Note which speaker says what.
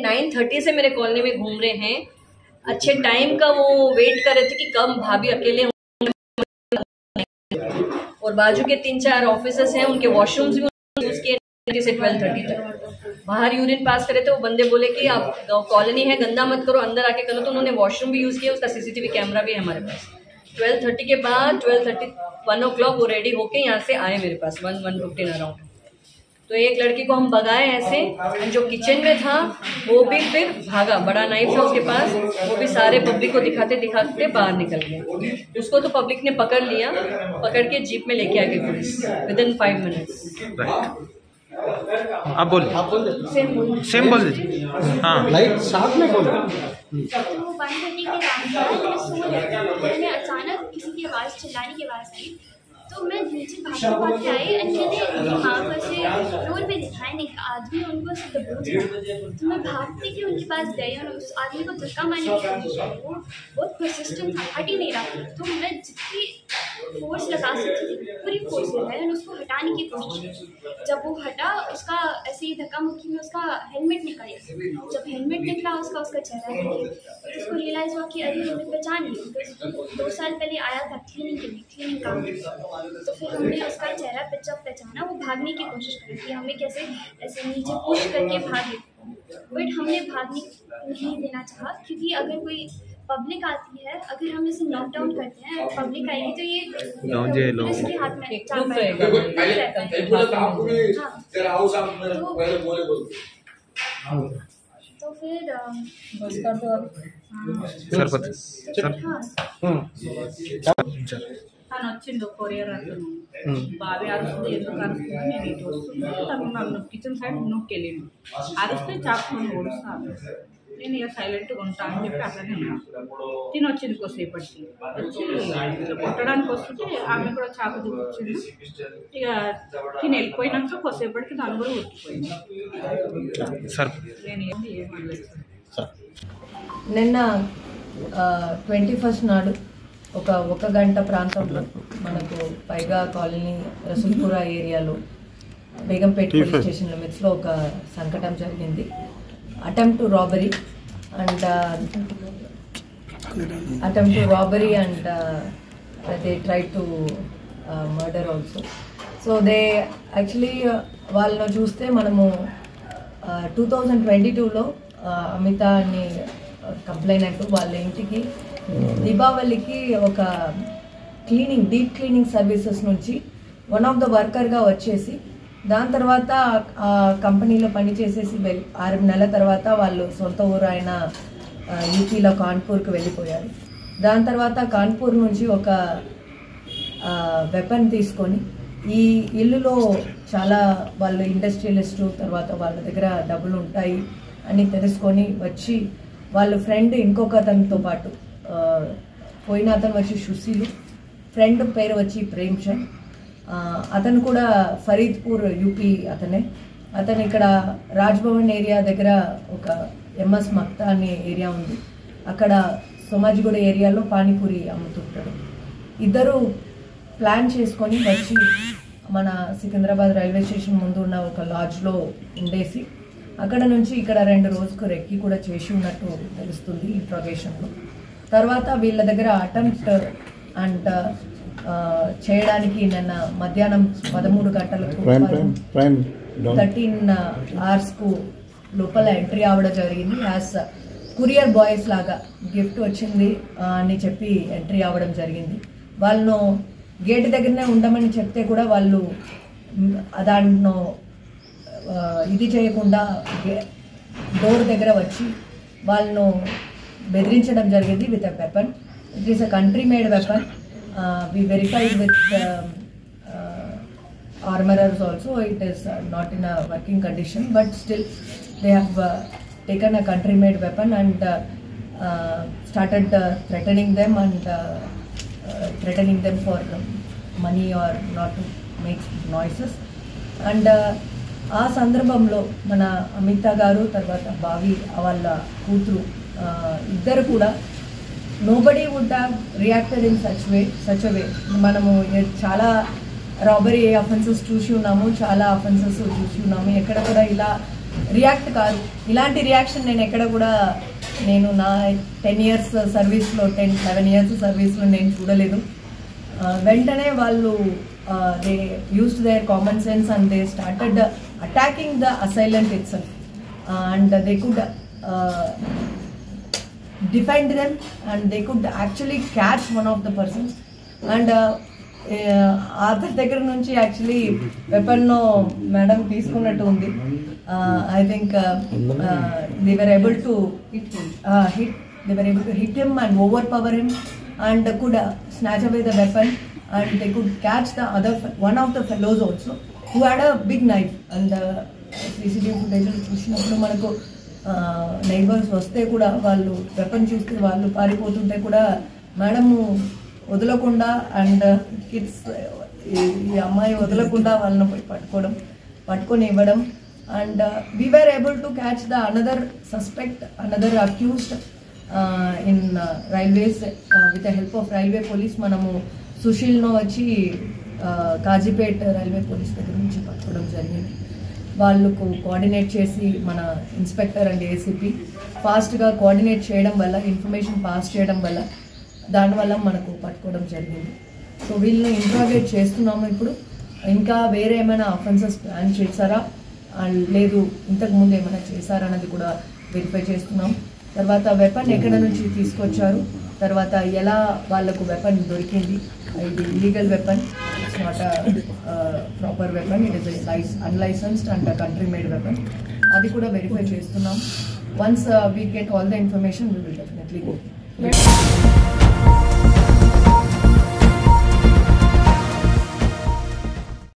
Speaker 1: 9:30 से मेरे कॉलोनी में घूम रहे हैं। अच्छे टाइम का वो वेट कर रहे थे कि कब भाभी अकेले और बाजू के 3-4 ऑफिसर्स हैं, उनके वॉशरूम्स भी यूज किए से 12:30 तक बाहर यूरिन पास करे थे। वो बंदे बोले कि आप कॉलोनी है, गंदा मत करो, अंदर आके करो, तो उन्होंने वॉशरूम भी यूज किया। उसका CCTV कैमरा भी है हमारे पास। 12:30 के बाद 1 o'clock वो रेडी होके यहाँ से आए मेरे पास 1:15 अराउंड। तो एक लड़की को हम भगाए ऐसे, जो किचन में था वो भी फिर भागा, बड़ा नाइफ था उसके पास, वो भी सारे पब्लिक को दिखाते दिखाते बाहर निकल गया। उसको तो पब्लिक ने पकड़ लिया, पकड़ के जीप में लेके आ गई पुलिस विदिन 5 मिनट्स।
Speaker 2: आप बोलिए, सेम बोल दीजिए। हाँ,
Speaker 3: लाइट साथ में बोलो।
Speaker 4: तो वो बंद करने के बाद मैं सो रही थी, मैंने अचानक किसी की आवाज़, चिल्लाने की आवाज़ आई, तो मैं नीचे भाग के आई एंड मैंने वहाँ पर से रोड पे दिखाई नहीं आदमी, उनको दबोच रहा। तो मैं भागती कि उनके पास गई और उस आदमी को धक्का मारने की कोशिश की। वो बहुत परसिस्टेंट था, हट ही नहीं रहा। तो मैं जितनी फोर्स लगा सकती थी पूरी फोर्स लगाई और उसको हटाने की कोशिश की। जब वो हटा, उसका ऐसे ही धक्का मुक्की में उसका हेलमेट निकला। जब हेलमेट निकला उसका चेहरा देखा, फिर उसको रियलाइज़ हुआ कि अरे उन्हें पहचान ली, 2 साल पहले आया था क्लीनिंग काम। तो फिर हमने उसका चेहरा जब पहचाना, वो भागने की कोशिश करी कि हमें कैसे ऐसे नीचे पुश करके भागे, बट हमने भागने नहीं देना चाहा, क्योंकि अगर कोई पब्लिक आती है, अगर हम इसे नॉकडाउन करते हैं, पब्लिक आएगी तो ये पुलिस के हाथ में तो फिर
Speaker 5: తను వచ్చిండు కొరియర్ అతను బావి అరుస్తుంది, ఎందుకు అరుస్తుంది, నేను ఇటు వస్తుంది, తను నన్ను కిచెన్ సైడ్ నొక్కెళ్ళిండు, అరిస్తే చాపుకొని ఓడుస్తాను. నేను ఇక సైలెంట్గా ఉంటా అని చెప్పి అట్లనే ఉన్నా. తిని వచ్చింది కొద్దిసేపటికి, వచ్చి కొట్టడానికి వస్తుంటే ఆమె కూడా చాకు చూపించింది. ఇక తిని వెళ్ళిపోయినాక కొద్దిసేపటికి దాన్ని కూడా కొట్టిపోయింది. నేను ఏమనలేదు.
Speaker 1: నిన్న 21st నాడు ఒక గంట ప్రాంతంలో మనకు పైగా కాలనీ రసూల్పురా ఏరియాలో బేగంపేట పోలీస్ స్టేషన్ లిమిట్స్లో ఒక సంకటం జరిగింది. Attempt to robbery and they try to murder also. So they actually వాళ్ళను చూస్తే మనము 2022లో అమిత అని కంప్లైనెంట్ వాళ్ళ ఇంటికి దీపావళికి ఒక డీప్ క్లీనింగ్ సర్వీసెస్ నుంచి వన్ ఆఫ్ ద వర్కర్గా వచ్చేసి, దాని తర్వాత ఆ కంపెనీలో పనిచేసేసి 6 నెలల తర్వాత వాళ్ళు సొంత ఊరు అయిన యూపీలో కాన్పూర్కి వెళ్ళిపోయారు. దాని తర్వాత కాన్పూర్ నుంచి ఒక వెపన్ తీసుకొని ఈ ఇల్లులో చాలా వాళ్ళు ఇండస్ట్రియలిస్టు, తర్వాత వాళ్ళ దగ్గర డబ్బులు ఉంటాయి అని తెలుసుకొని వచ్చి వాళ్ళ ఫ్రెండ్ ఇంకొక అతనితో పాటు, పోయిన అతను వచ్చి సుశీలు, ఫ్రెండ్ పేరు వచ్చి ప్రేమ్ చంద్, అతను కూడా ఫరీద్పూర్ యూపీ అతనే. అతను ఇక్కడ రాజ్భవన్ ఏరియా దగ్గర ఒక MS మక్తా అనే ఏరియా ఉంది, అక్కడ సోమాజిగూడ ఏరియాలో పానీపూరి అమ్ముతుంటాడు. ఇద్దరు ప్లాన్ చేసుకొని వచ్చి మన సికింద్రాబాద్ రైల్వే స్టేషన్ ముందు ఉన్న ఒక లాడ్జ్లో ఉండేసి, అక్కడ నుంచి ఇక్కడ 2 రోజుకు రెక్కి కూడా చేసి ఉన్నట్టు తెలుస్తుంది ఇంట్రాగేషన్లో. తర్వాత వీళ్ళ దగ్గర అటెంప్ట్ అండ్ చేయడానికి నిన్న మధ్యాహ్నం 13 గంటలకు 13 hours లోపల ఎంట్రీ అవ్వడం జరిగింది. యాజ్ కురియర్ బాయ్స్ లాగా గిఫ్ట్ వచ్చింది అని చెప్పి ఎంట్రీ అవ్వడం జరిగింది. వాళ్ళను గేట్ దగ్గరనే ఉండమని చెప్తే కూడా వాళ్ళు దాంట్లో ఇది చేయకుండా డోర్ దగ్గర వచ్చి వాళ్ళను బెదిరించడం జరిగింది with a weapon. It is a country made weapon. We verified with armorers also. It is not in a working condition, but still they have taken a country made weapon and started threatening them and threatening them for money or not to make noises. And ఆ సందర్భంలో మన అమిత గారు తర్వాత భావి వాళ్ళ కూతురు ఇద్దరు కూడా nobody would have reacted in such a way. మనము చాలా రాబరీ అఫెన్సెస్ చూసి ఉన్నాము, చాలా అఫెన్సెస్ చూసి ఉన్నాము. ఎక్కడ కూడా ఇలా రియాక్ట్ కాదు. ఇలాంటి రియాక్షన్ నేను ఎక్కడ కూడా నేను నా 10 years సర్వీస్లో 11 years సర్వీస్లో నేను చూడలేదు. వెంటనే వాళ్ళు they used their common sense and they started attacking the assailant itself and they could defend them and they could actually catch one of the persons and Arthur దగ్గర నుంచి actually weapon madam తీసుకున్నట్టు ఉంది. I think they were able to hit him and overpower him and could snatch away the weapon and they could catch the other one of the fellows also who had a big knife. And CCTV ఫుటేజ్లో చూసినప్పుడు మనకు neighbours వస్తే కూడా వాళ్ళు weapon చూస్తే వాళ్ళు పారిపోతుంటే కూడా madam వదలకుండా అండ్ కిడ్స్ ఈ అమ్మాయి వదలకుండా వాళ్ళని పోయి పట్టుకొని ఇవ్వడం and we were able to catch the another suspect another accused in railways with the help of railway police. మనము సుశీల్ను వచ్చి కాజీపేట్ రైల్వే పోలీస్ దగ్గర నుంచి పట్టుకోవడం జరిగింది. వాళ్ళకు కోఆర్డినేట్ చేసి మన ఇన్స్పెక్టర్ అండ్ ఏసీపీ ఫాస్ట్గా కోఆర్డినేట్ చేయడం వల్ల ఇన్ఫర్మేషన్ పాస్ చేయడం వల్ల దానివల్ల మనకు పట్టుకోవడం జరిగింది. సో వీళ్ళని ఇంట్రాగేట్ చేస్తున్నాము. ఇప్పుడు ఇంకా వేరే ఏమైనా అఫెన్సెస్ ప్లాన్ చేశారా లేదు ఇంతకుముందు ఏమైనా చేశారన్నది కూడా వెరిఫై చేస్తున్నాం. తర్వాత వెపన్ ఎక్కడ నుంచి తీసుకొచ్చారు, తర్వాత ఎలా వాళ్ళకు వెపన్ దొరికింది, ఇది illegal weapon, it's not proper weapon, it is unlicensed and country made weapon, అది కూడా వెరిఫై చేస్తున్నాం. Once we get all the information we will definitely go.